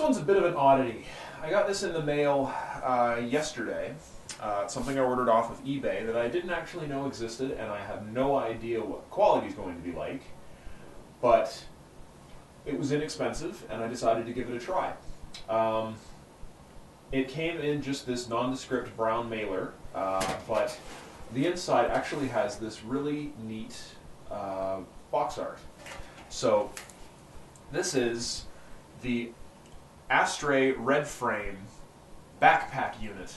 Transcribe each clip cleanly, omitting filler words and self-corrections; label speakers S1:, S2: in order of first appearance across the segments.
S1: one's a bit of an oddity. I got this in the mail yesterday. It's something I ordered off of eBay that I didn't actually know existed, and I have no idea what quality is going to be like. But it was inexpensive, and I decided to give it a try. It came in just this nondescript brown mailer, but the inside actually has this really neat box art. So this is the Astray red frame backpack unit,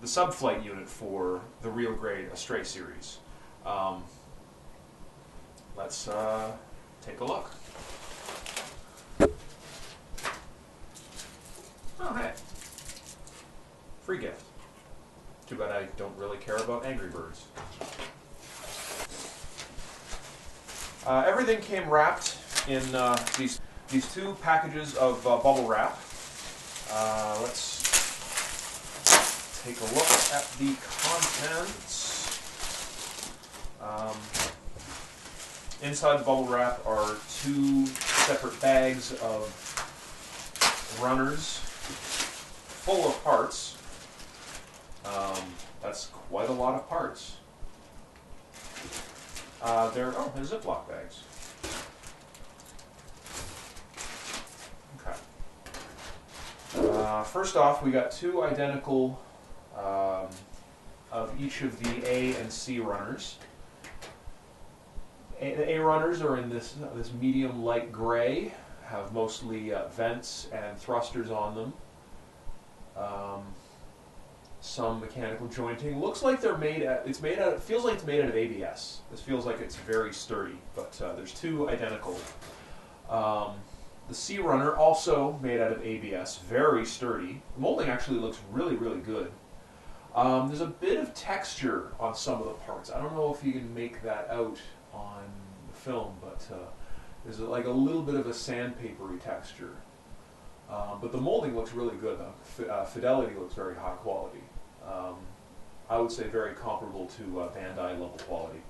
S1: the subflight unit for the Real Grade Astray series. Let's take a look. Oh, hey. Free gift. Too bad I don't really care about Angry Birds. Everything came wrapped in these two packages of bubble wrap. Let's take a look at the contents. Inside the bubble wrap are two separate bags of runners full of parts. That's quite a lot of parts. They're Ziploc bags. Okay. First off, we got two identical of each of the A and C runners. The A runners are in this medium light gray, have mostly vents and thrusters on them. Some mechanical jointing. Looks like they're made out. It feels like it's made out of ABS. This feels like it's very sturdy. But there's two identical. The C runner also made out of ABS, very sturdy. The molding actually looks really, really good. There's a bit of texture on some of the parts. I don't know if you can make that out on the film, but there's like a little bit of a sandpapery texture. But the molding looks really good. Fidelity looks very high quality. I would say very comparable to Bandai level quality.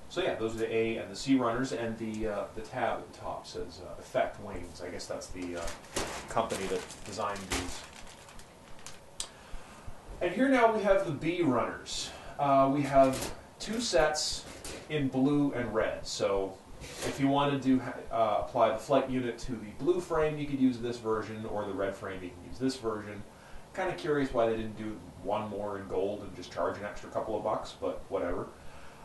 S1: So yeah, those are the A and the C runners, and the tab at the top says EffectsWings. I guess that's the company that designed these. And here now we have the B runners. We have two sets in blue and red. So if you wanted to apply the flight unit to the blue frame, you could use this version, or the red frame, you can use this version. Kind of curious why they didn't do one more in gold and just charge an extra couple of bucks, but whatever.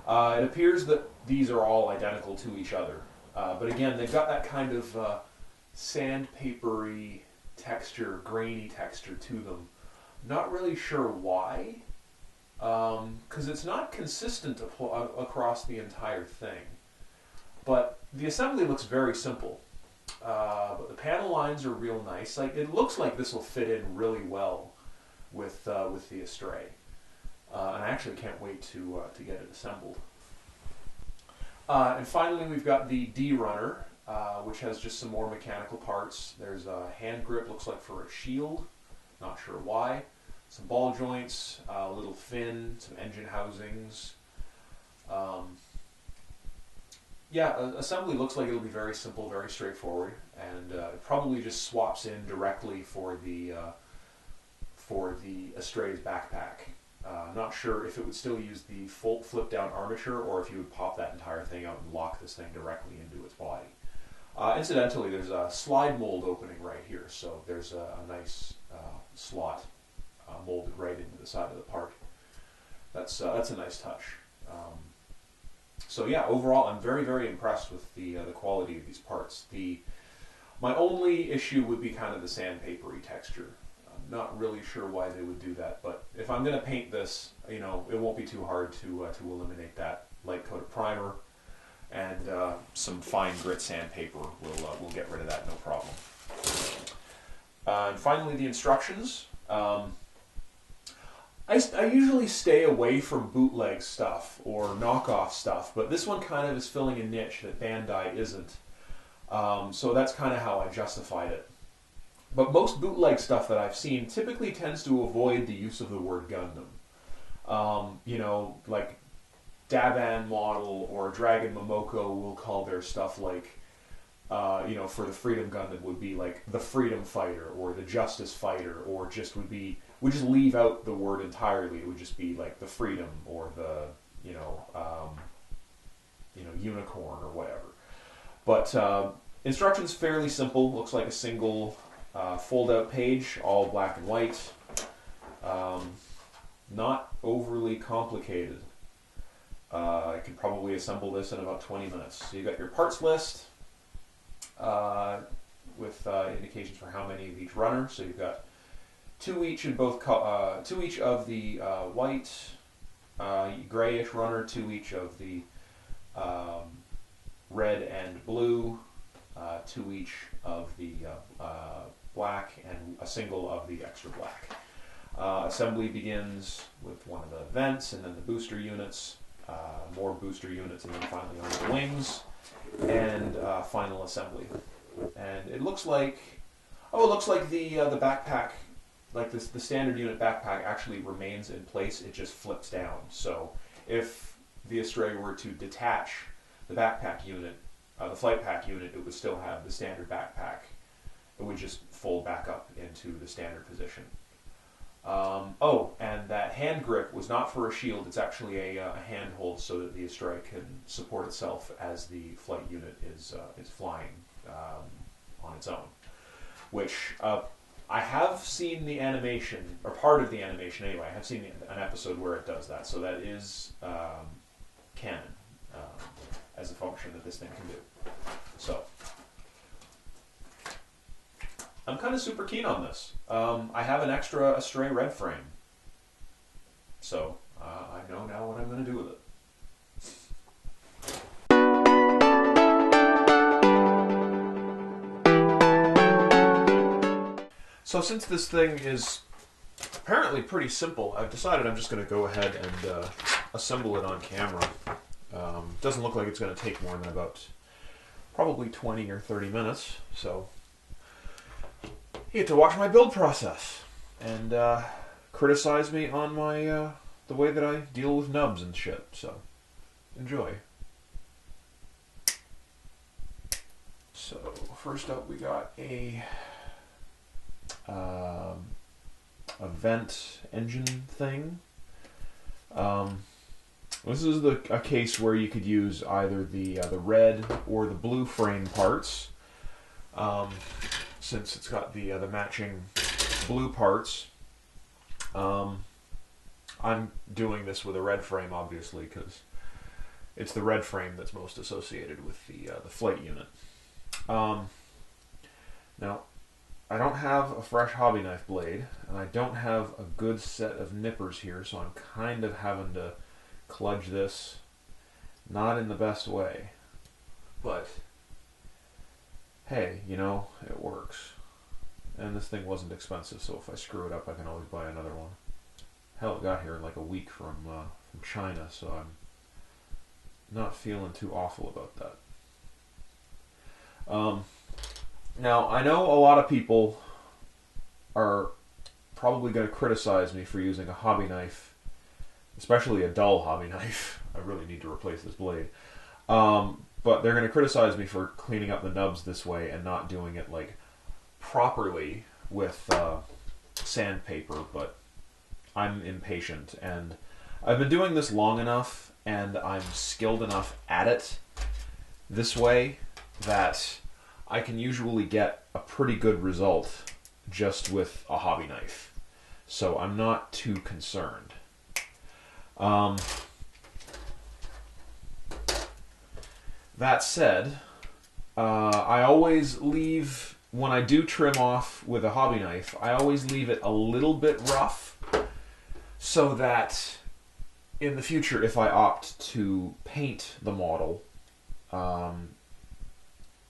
S1: It appears that these are all identical to each other. But again, they've got that kind of sandpapery texture, grainy texture to them. Not really sure why, because it's not consistent across the entire thing. But the assembly looks very simple. But the panel lines are real nice. Like, it looks like this will fit in really well with the Astray. And I actually can't wait to get it assembled. And finally, we've got the D runner, which has just some more mechanical parts. There's a hand grip, looks like for a shield. Not sure why. Some ball joints, a little fin, some engine housings. Yeah, assembly looks like it'll be very simple, very straightforward, and it probably just swaps in directly for the Astray's backpack. Not sure if it would still use the full flip-down armature, or if you would pop that entire thing out and lock this thing directly into its body. Incidentally, there's a slide mold opening right here, so there's a nice slot molded right into the side of the part. That's a nice touch. So yeah, overall, I'm very, very impressed with the quality of these parts. My only issue would be kind of the sandpapery texture. I'm not really sure why they would do that, but if I'm going to paint this, it won't be too hard to eliminate that. Light coat of primer and some fine grit sandpaper will get rid of that, no problem. And finally, the instructions. I usually stay away from bootleg stuff or knockoff stuff, but this one kind of is filling a niche that Bandai isn't. So that's kind of how I justified it. But most bootleg stuff that I've seen typically tends to avoid the use of the word Gundam. Like Daban Model or Dragon Momoko will call their stuff like you know, for the Freedom Gundam would be like the Freedom Fighter or the Justice Fighter, or just would just leave out the word entirely. It would just be like the Freedom or the, Unicorn or whatever. But instructions fairly simple. Looks like a single fold-out page, all black and white. Not overly complicated. I could probably assemble this in about 20 minutes. So you got your parts list with indications for how many of each runner. So you've got two each of the white, grayish runner, two each of the red and blue, two each of the black, and a single of the extra black. Assembly begins with one of the vents, and then the booster units, more booster units, and then finally on the wings, and final assembly. And it looks like, the backpack, like the standard unit backpack actually remains in place. It just flips down. So if the Astray were to detach the backpack unit, the flight pack unit, it would still have the standard backpack. It would just fold back up into the standard position. And that hand grip was not for a shield. It's actually a handhold so that the Astray can support itself as the flight unit is flying on its own. Which I have seen the animation, or part of the animation anyway. I have seen an episode where it does that. So that is canon as a function that this thing can do. So I'm kind of super keen on this. I have an extra Astray red frame, so I know now what I'm going to do with it. So since this thing is apparently pretty simple, I've decided I'm just going to go ahead and assemble it on camera. Doesn't look like it's going to take more than about probably 20 or 30 minutes, so you get to watch my build process and criticize me on my the way that I deal with nubs and shit. So enjoy. So first up, we got a vent engine thing. This is a case where you could use either the red or the blue frame parts. Since it's got the matching blue parts, I'm doing this with a red frame, obviously, because it's the red frame that's most associated with the flight unit. Now, I don't have a fresh hobby knife blade, and I don't have a good set of nippers here, so I'm kind of having to kludge this, not in the best way, but hey, it works. And this thing wasn't expensive, so if I screw it up, I can always buy another one. Hell, it got here in like a week from China, so I'm not feeling too awful about that. Now, I know a lot of people are probably going to criticize me for using a hobby knife, especially a dull hobby knife. I really need to replace this blade. But they're going to criticize me for cleaning up the nubs this way and not doing it like properly with sandpaper, but I'm impatient, and I've been doing this long enough and I'm skilled enough at it this way that I can usually get a pretty good result just with a hobby knife. So I'm not too concerned. That said, I always leave, when I do trim off with a hobby knife, I always leave it a little bit rough so that in the future, if I opt to paint the model,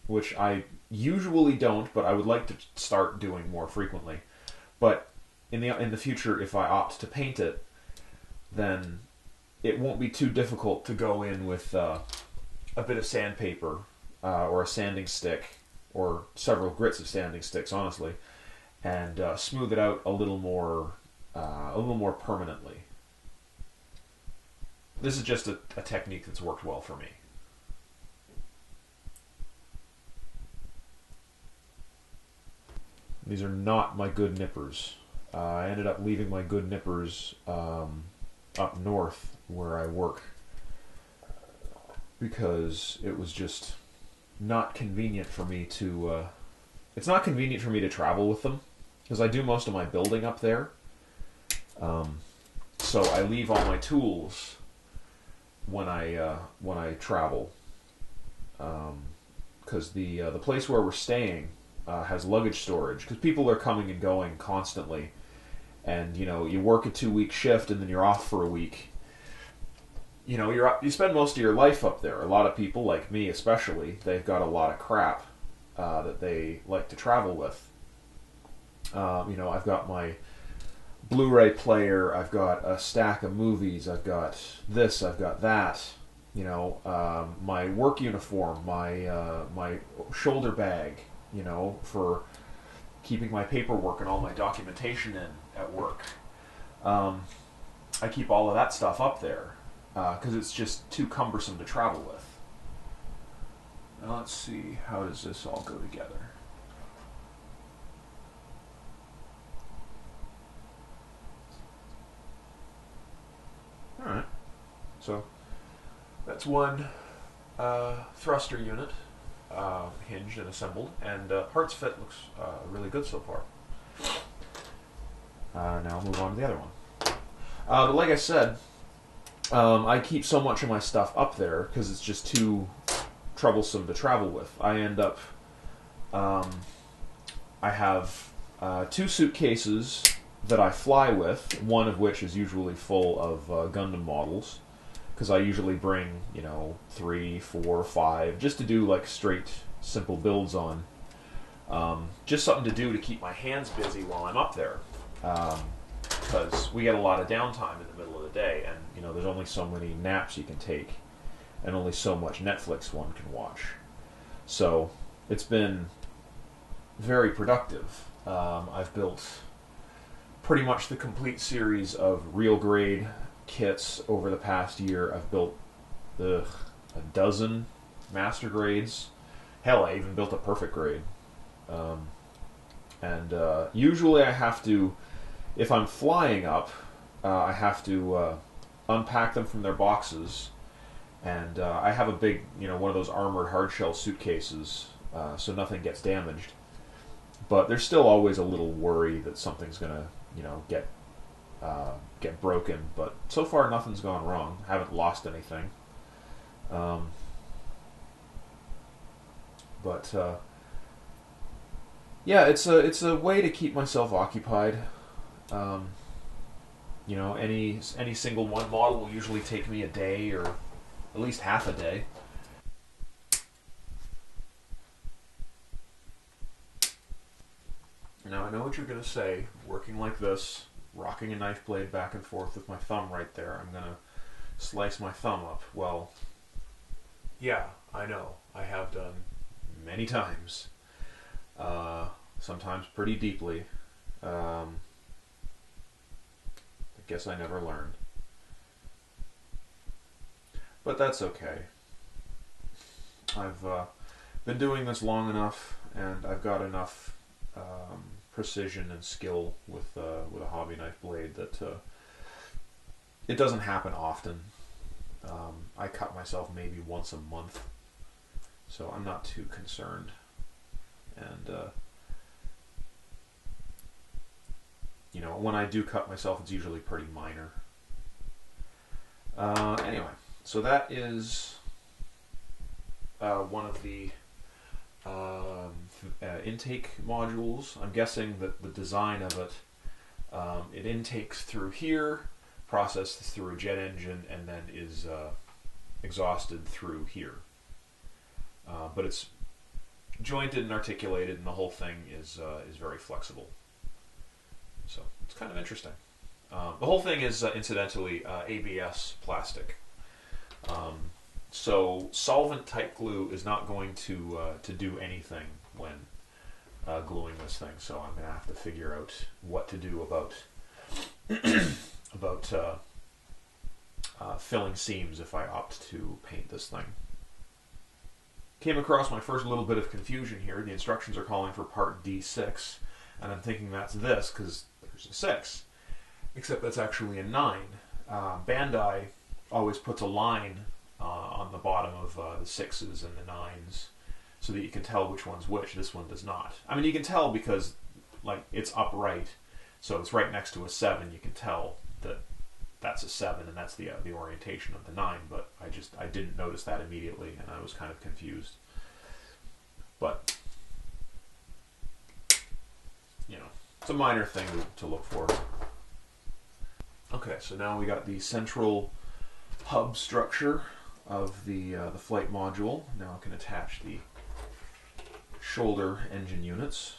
S1: which I usually don't, but I would like to start doing more frequently, but in the future, if I opt to paint it, then it won't be too difficult to go in with a bit of sandpaper or a sanding stick, or several grits of sanding sticks, honestly, and smooth it out a little more permanently. This is just a technique that's worked well for me. These are not my good nippers. I ended up leaving my good nippers up north where I work because it was just not convenient for me to. It's not convenient for me to travel with them because I do most of my building up there. So I leave all my tools when I travel, because the place where we're staying has luggage storage because people are coming and going constantly, and you work a 2-week shift and then you're off for a week. You spend most of your life up there. A lot of people, like me especially, they've got a lot of crap that they like to travel with. I've got my Blu-ray player, I've got a stack of movies, I've got this, I've got that, my work uniform, my shoulder bag, for keeping my paperwork and all my documentation in at work. I keep all of that stuff up there because it's just too cumbersome to travel with. Now let's see, how does this all go together? Alright, so that's one thruster unit hinged and assembled, and parts fit looks really good so far. Now I'll move on to the other one. But like I said, I keep so much of my stuff up there because it's just too troublesome to travel with. I end up, I have 2 suitcases that I fly with, one of which is usually full of Gundam models, because I usually bring, 3, 4, 5, just to do like straight, simple builds on. Just something to do to keep my hands busy while I'm up there, because we get a lot of downtime in the middle of the day, and there's only so many naps you can take, and only so much Netflix one can watch. So it's been very productive. I've built pretty much the complete series of Real Grade kits over the past year. I've built a dozen master grades. Hell, I even built a perfect grade. Usually I have to, if I'm flying up, I have to unpack them from their boxes, and I have a big, one of those armored hardshell suitcases, so nothing gets damaged. But there's still always a little worry that something's gonna, get broken. But so far, nothing's gone wrong. I haven't lost anything. Yeah, it's a way to keep myself occupied. Any single one model will usually take me a day or at least half a day. Now I know what you're going to say, working like this, rocking a knife blade back and forth with my thumb right there, I'm going to slice my thumb up. Well, yeah, I know. I have done many times. Sometimes pretty deeply. I guess I never learned. But that's okay. I've been doing this long enough, and I've got enough precision and skill with a hobby knife blade that it doesn't happen often. I cut myself maybe once a month, so I'm not too concerned. And when I do cut myself, it's usually pretty minor. Anyway, so that is one of the intake modules. I'm guessing that the design of it, it intakes through here, processed through a jet engine, and then is exhausted through here. But it's jointed and articulated, and the whole thing is very flexible. So it's kind of interesting. The whole thing is incidentally ABS plastic. So solvent type glue is not going to do anything when gluing this thing. So I'm going to have to figure out what to do about filling seams if I opt to paint this thing. Came across my first little bit of confusion here. The instructions are calling for part D6. and I'm thinking that's this because there's a 6, except that's actually a 9. Bandai always puts a line on the bottom of the 6s and the 9s so that you can tell which one's which. This one does not. I mean, you can tell because like it's upright, so it's right next to a 7. You can tell that that's a 7 and that's the orientation of the 9, but I didn't notice that immediately and I was kind of confused. But you know, it's a minor thing to look for. Okay, so now we got the central hub structure of the flight module. Now I can attach the shoulder engine units.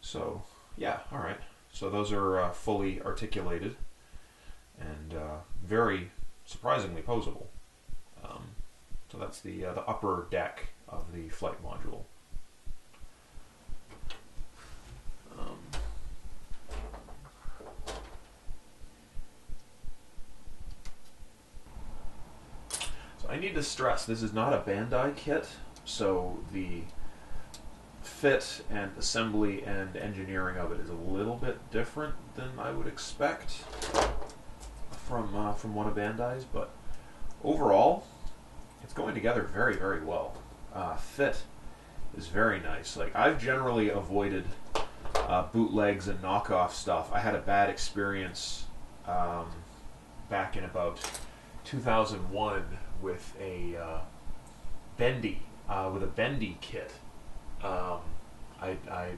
S1: So yeah, all right. So those are fully articulated and very surprisingly posable. So that's the upper deck of the flight module. So I need to stress, this is not a Bandai kit, so the fit and assembly and engineering of it is a little bit different than I would expect from one of Bandai's, but overall, it's going together very, very well. Fit is very nice. Like, I've generally avoided bootlegs and knockoff stuff. I had a bad experience back in about 2001 with a bendy kit. I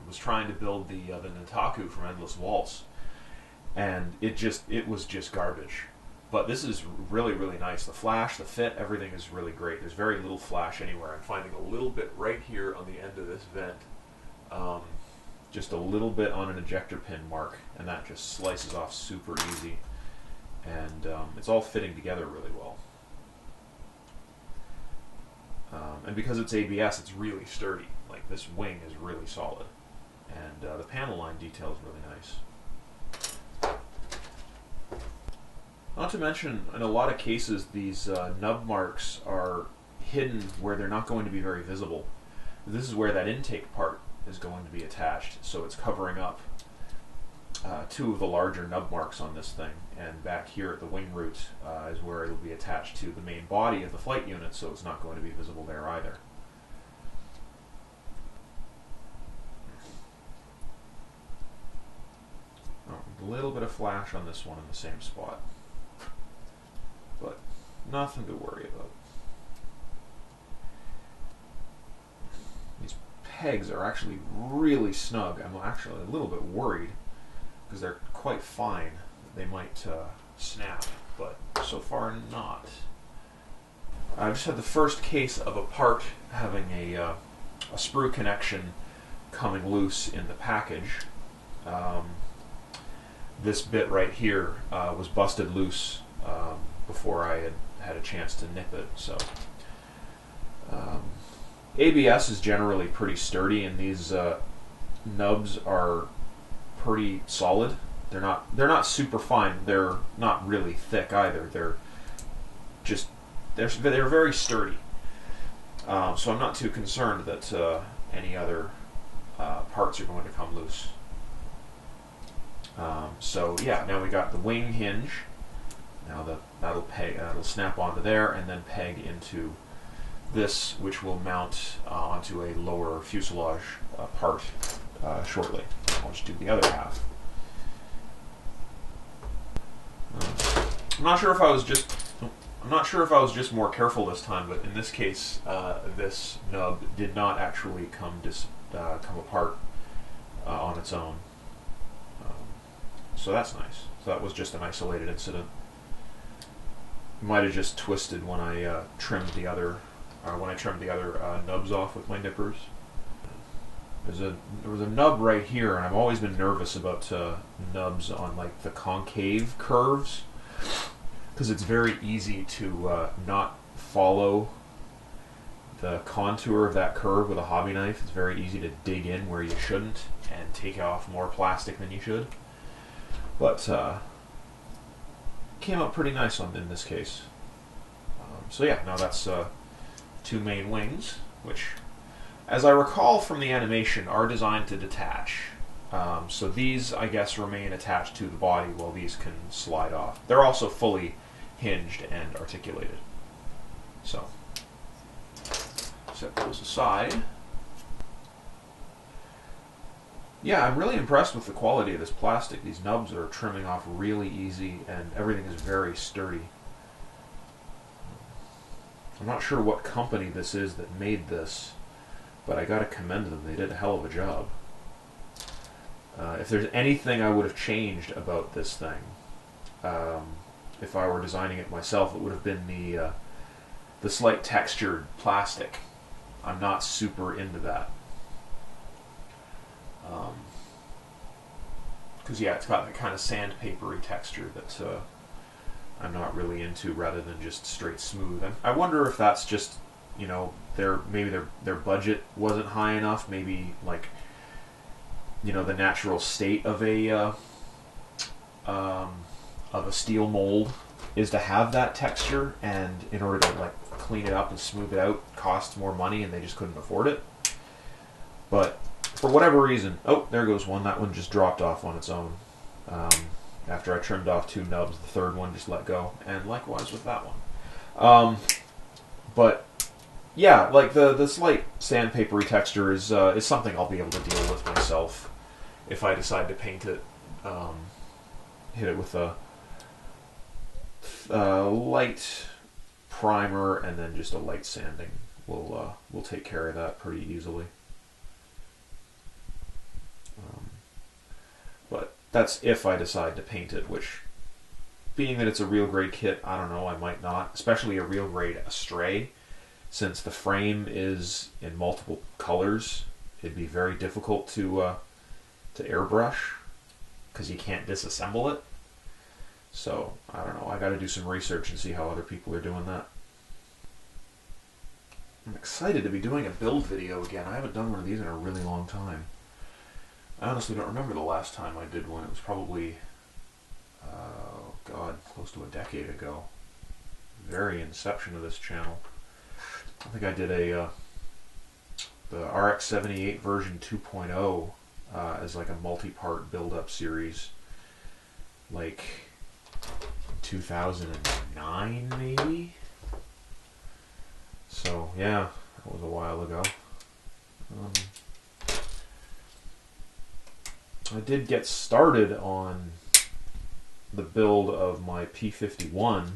S1: was trying to build the Nataku from Endless Waltz, and it was just garbage. But this is really, really nice. The flash, the fit, everything is really great. There's very little flash anywhere. I'm finding a little bit right here on the end of this vent. Just a little bit on an ejector pin mark, and that just slices off super easy. And it's all fitting together really well. And because it's ABS, it's really sturdy. Like, this wing is really solid. And the panel line detail is really nice. Not to mention, in a lot of cases, these nub marks are hidden where they're not going to be very visible. This is where that intake part is going to be attached, so it's covering up 2 of the larger nub marks on this thing, and back here at the wing root is where it'll be attached to the main body of the flight unit, so it's not going to be visible there either. Oh, a little bit of flash on this one in the same spot, but nothing to worry about. These pegs are actually really snug. I'm actually a little bit worried because they're quite fine. They might snap, but so far not. I just had the first case of a part having a sprue connection coming loose in the package. This bit right here was busted loose before I had a chance to nip it. So ABS is generally pretty sturdy, and these nubs are pretty solid. They're not super fine. They're not really thick either. They're very sturdy. So I'm not too concerned that any other parts are going to come loose. So yeah, now we got the wing hinge. Now that'll snap onto there and then peg into this, which will mount onto a lower fuselage part shortly. I'll just do the other half. I'm not sure if I was just more careful this time, but in this case, this nub did not actually come apart on its own. So that's nice. So that was just an isolated incident. Might have just twisted when I trimmed the other nubs off with my nippers. There was a nub right here, and I've always been nervous about nubs on like the concave curves, because it's very easy to not follow the contour of that curve with a hobby knife. It's very easy to dig in where you shouldn't and take off more plastic than you should. But came out pretty nice in this case. So yeah, now that's two main wings, which, as I recall from the animation, are designed to detach. So these, I guess, remain attached to the body while these can slide off. They're also fully hinged and articulated. So, set those aside. Yeah, I'm really impressed with the quality of this plastic. These nubs are trimming off really easy, and everything is very sturdy. I'm not sure what company this is that made this, but I gotta commend them. They did a hell of a job. If there's anything I would have changed about this thing, if I were designing it myself, it would have been the slight textured plastic. I'm not super into that. Because yeah, it's got that kind of sandpapery texture that I'm not really into, rather than just straight smooth. And I wonder if that's just, you know, maybe their budget wasn't high enough. Maybe, like, you know, the natural state of a steel mold is to have that texture, and in order to like clean it up and smooth it out costs more money, and they just couldn't afford it. But for whatever reason, oh, there goes one. That one just dropped off on its own. After I trimmed off two nubs, the third one just let go, and likewise with that one. But yeah, like the slight sandpapery texture is something I'll be able to deal with myself if I decide to paint it. Hit it with a light primer and then just a light sanding. We'll take care of that pretty easily. But that's if I decide to paint it, which, being that it's a real grade kit, I don't know, I might not. Especially a real grade Astray, since the frame is in multiple colors. It'd be very difficult to airbrush, because you can't disassemble it. So, I don't know, I gotta do some research and see how other people are doing that. I'm excited to be doing a build video again. I haven't done one of these in a really long time. I honestly don't remember the last time I did one. It was probably, oh god, close to a decade ago. Very inception of this channel. I think I did the RX-78 version 2.0 as like a multi-part build-up series, like 2009 maybe? So yeah, that was a while ago. I did get started on the build of my P51,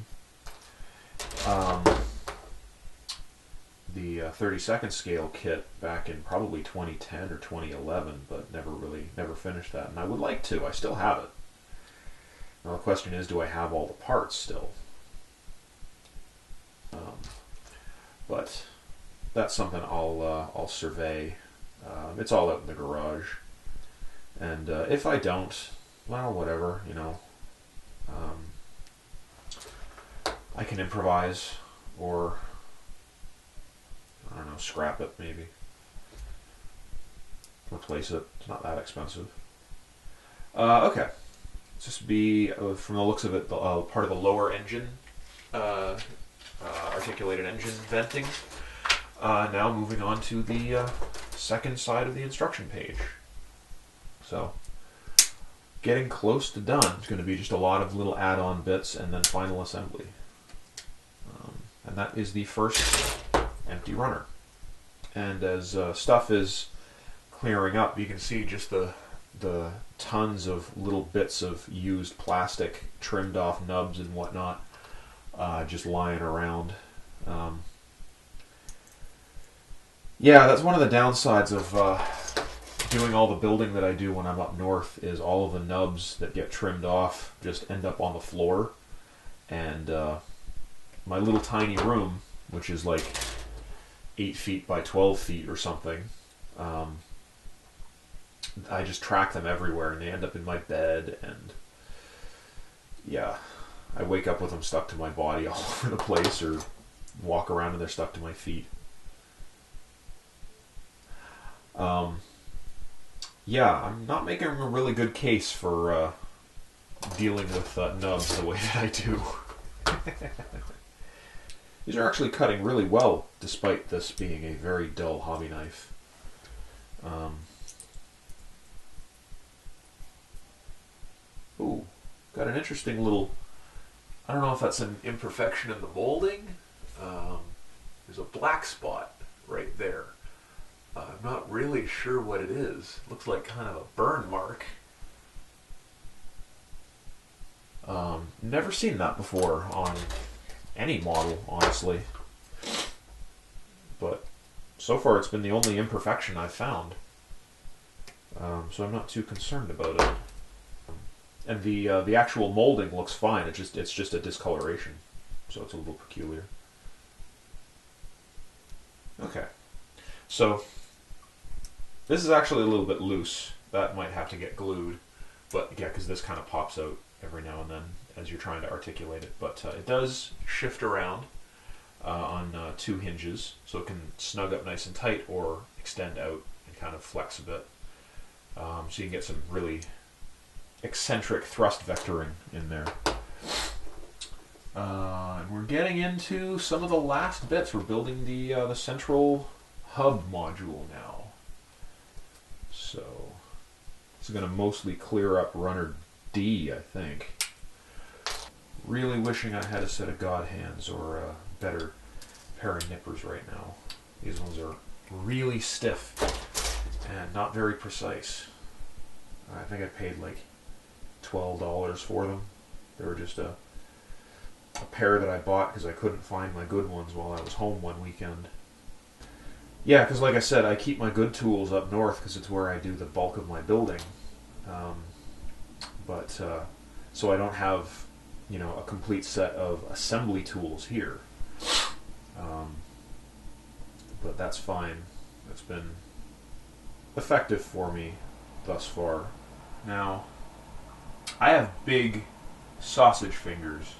S1: the 32nd scale kit back in probably 2010 or 2011, but never finished that, and I would like to. I still have it. Now the question is, do I have all the parts still? But that's something I'll survey. It's all out in the garage. And if I don't, well, whatever, you know. I can improvise, or, I don't know, scrap it maybe. Replace it. It's not that expensive. Okay. Just be, from the looks of it, part of the lower engine, articulated engine venting. Now moving on to the second side of the instruction page. So, getting close to done. It's going to be just a lot of little add-on bits and then final assembly. And that is the first empty runner. And as stuff is clearing up, you can see just the tons of little bits of used plastic, trimmed off nubs and whatnot, just lying around. Yeah, that's one of the downsides of doing all the building that I do when I'm up north, is all of the nubs that get trimmed off just end up on the floor. And my little tiny room, which is like 8 feet by 12 feet or something, I just track them everywhere, and they end up in my bed, and yeah, I wake up with them stuck to my body all over the place, or walk around and they're stuck to my feet. Yeah, I'm not making a really good case for dealing with nubs the way that I do. These are actually cutting really well, despite this being a very dull hobby knife. Ooh, got an interesting little, I don't know if that's an imperfection in the molding. There's a black spot right there. I'm not really sure what it is. Looks like kind of a burn mark. Never seen that before on any model, honestly. But so far it's been the only imperfection I've found. So I'm not too concerned about it. And the actual molding looks fine. It's just a discoloration, so it's a little peculiar. Okay, so this is actually a little bit loose. That might have to get glued, but yeah, because this kind of pops out every now and then as you're trying to articulate it. But it does shift around on 2 hinges, so it can snug up nice and tight or extend out and kind of flex a bit. So you can get some really eccentric thrust vectoring in there. And we're getting into some of the last bits. We're building the central hub module now. So this is going to mostly clear up runner D, I think. Really wishing I had a set of God hands or a better pair of nippers right now. These ones are really stiff and not very precise. I think I paid like $12 for them. They were just a pair that I bought because I couldn't find my good ones while I was home one weekend. Yeah, because like I said, I keep my good tools up north because it's where I do the bulk of my building. So I don't have, you know, a complete set of assembly tools here. But that's fine. It's been effective for me thus far. Now, I have big sausage fingers,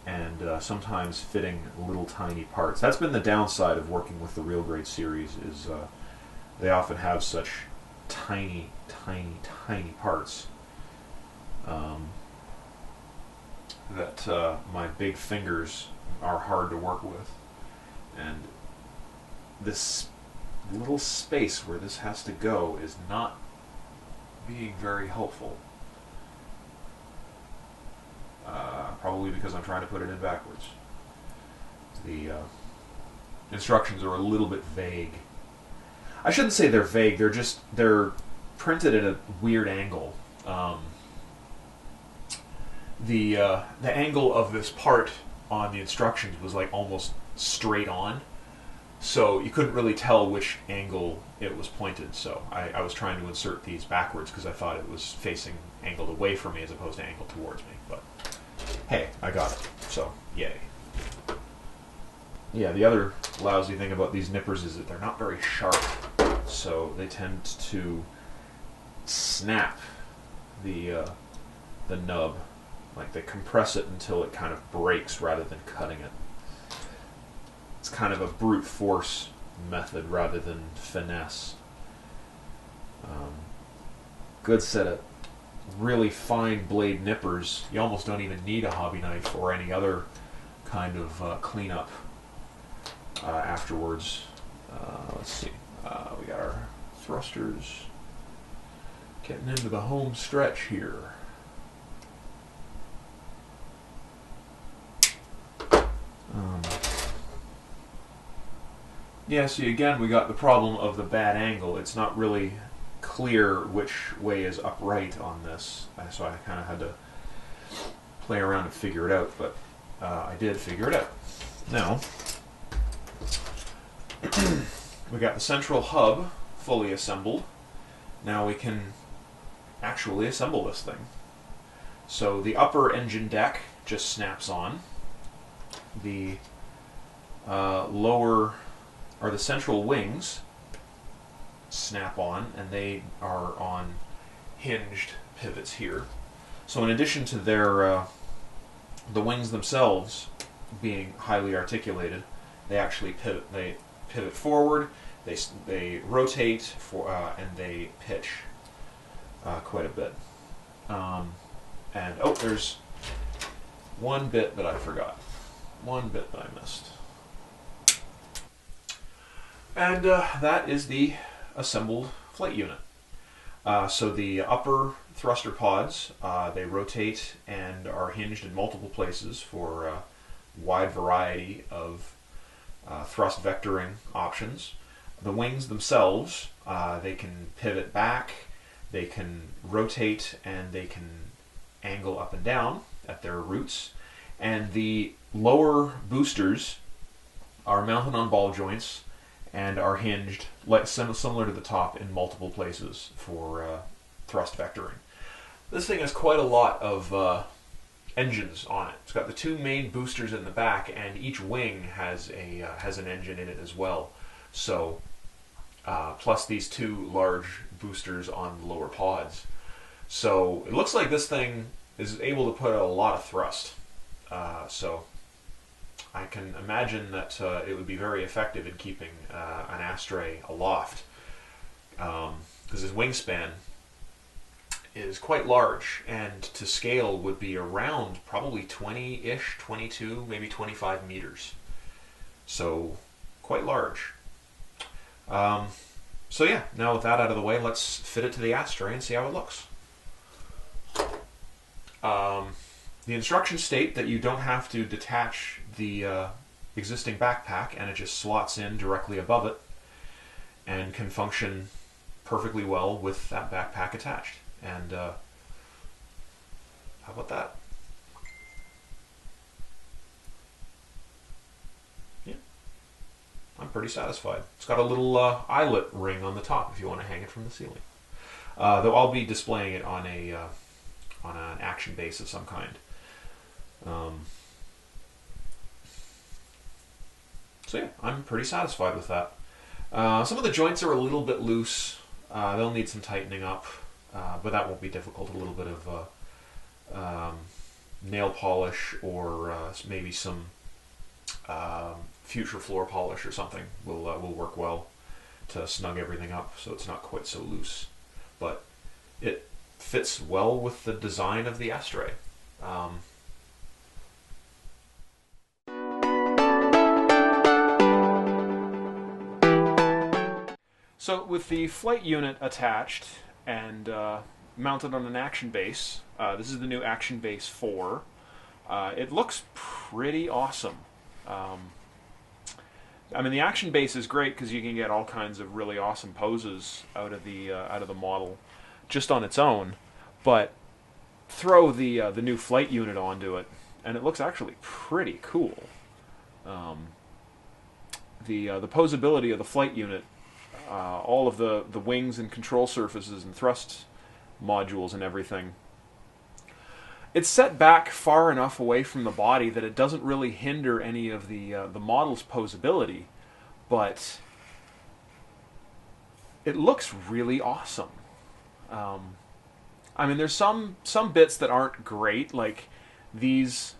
S1: and sometimes fitting little tiny parts. That's been the downside of working with the Real Grade series, is they often have such tiny, tiny, tiny parts that my big fingers are hard to work with. And this little space where this has to go is not being very helpful. Probably because I'm trying to put it in backwards. The instructions are a little bit vague. I shouldn't say they're vague, they're printed at a weird angle. The angle of this part on the instructions was like almost straight on, so you couldn't really tell which angle it was pointed. So I was trying to insert these backwards because I thought it was facing angled away from me as opposed to angled towards me. But hey, I got it, so yay. Yeah, the other lousy thing about these nippers is that they're not very sharp, so they tend to snap the nub. Like, they compress it until it kind of breaks rather than cutting it. It's kind of a brute force method rather than finesse. Good set of really fine blade nippers. You almost don't even need a hobby knife or any other kind of cleanup afterwards. Let's see. We got our thrusters getting into the home stretch here. Yeah, see, again, we got the problem of the bad angle. It's not really clear which way is upright on this, so I kind of had to play around and figure it out, but I did figure it out. Now, we got the central hub fully assembled. Now we can actually assemble this thing. So the upper engine deck just snaps on. The lower, or the central wings, snap on, and they are on hinged pivots here. So in addition to their the wings themselves being highly articulated, they actually pivot. They pivot forward. They rotate for and they pitch quite a bit. And oh, there's one bit that I forgot. one bit that I missed. And that is the assembled flight unit. So the upper thruster pods, they rotate and are hinged in multiple places for a wide variety of thrust vectoring options. The wings themselves, they can pivot back, they can rotate, and they can angle up and down at their roots. And the lower boosters are mounted on ball joints and are hinged like similar to the top in multiple places for thrust vectoring. This thing has quite a lot of engines on it. It's got the two main boosters in the back, and each wing has an engine in it as well. So plus these two large boosters on the lower pods. So it looks like this thing is able to put out a lot of thrust. So I can imagine that it would be very effective in keeping an Astray aloft, because his wingspan is quite large, and to scale would be around probably 20-ish, 22, maybe 25 meters. So quite large. So yeah, now with that out of the way, let's fit it to the Astray and see how it looks. The instructions state that you don't have to detach the existing backpack, and it just slots in directly above it and can function perfectly well with that backpack attached. And how about that? Yeah, I'm pretty satisfied. It's got a little eyelet ring on the top if you want to hang it from the ceiling. Though I'll be displaying it on an action base of some kind. So yeah, I'm pretty satisfied with that. Some of the joints are a little bit loose. They'll need some tightening up, but that won't be difficult. A little bit of nail polish or maybe some future floor polish or something will work well to snug everything up so it's not quite so loose. But it fits well with the design of the Astray. So with the flight unit attached and mounted on an action base, this is the new Action Base 4. It looks pretty awesome. I mean, the action base is great because you can get all kinds of really awesome poses out of the model just on its own, but throw the new flight unit onto it, and it looks actually pretty cool. The posability of the flight unit, all of the wings and control surfaces and thrust modules and everything, it's set back far enough away from the body that it doesn't really hinder any of the model's posability, but it looks really awesome. I mean, there's some bits that aren't great, like these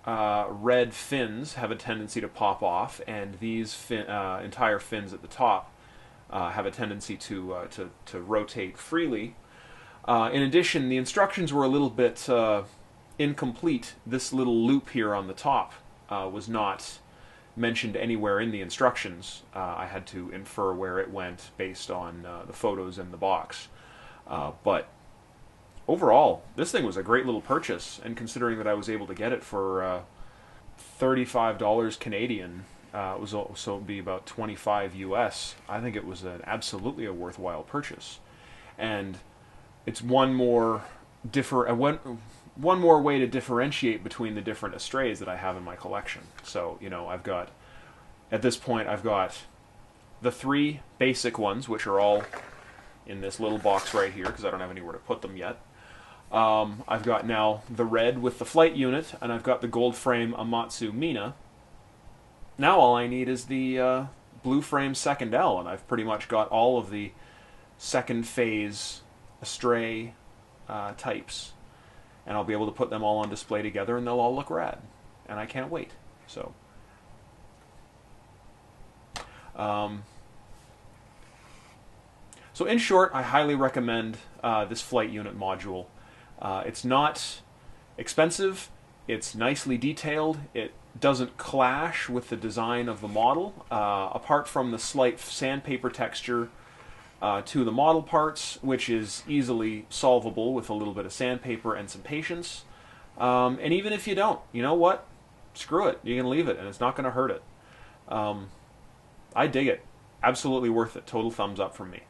S1: red fins have a tendency to pop off, and these entire fins at the top have a tendency to rotate freely. In addition, the instructions were a little bit incomplete. This little loop here on the top was not mentioned anywhere in the instructions. I had to infer where it went based on the photos in the box. But overall, this thing was a great little purchase, and considering that I was able to get it for $35 Canadian, it was also be about 25 US. I think it was absolutely a worthwhile purchase, and it's one more way to differentiate between the different Astrays that I have in my collection. So, you know, at this point I've got the 3 basic ones, which are all in this little box right here because I don't have anywhere to put them yet. I've got now the red with the flight unit, and I've got the gold frame Amatsu Mina. Now all I need is the blue frame second L, and I've pretty much got all of the second phase Astray types, and I'll be able to put them all on display together, and they'll all look rad, and I can't wait. So in short, I highly recommend this flight unit module. It's not expensive, It's nicely detailed. It doesn't clash with the design of the model, apart from the slight sandpaper texture to the model parts, which is easily solvable with a little bit of sandpaper and some patience. And even if you don't, you know what? Screw it. You can leave it, and it's not going to hurt it. I dig it. Absolutely worth it. Total thumbs up from me.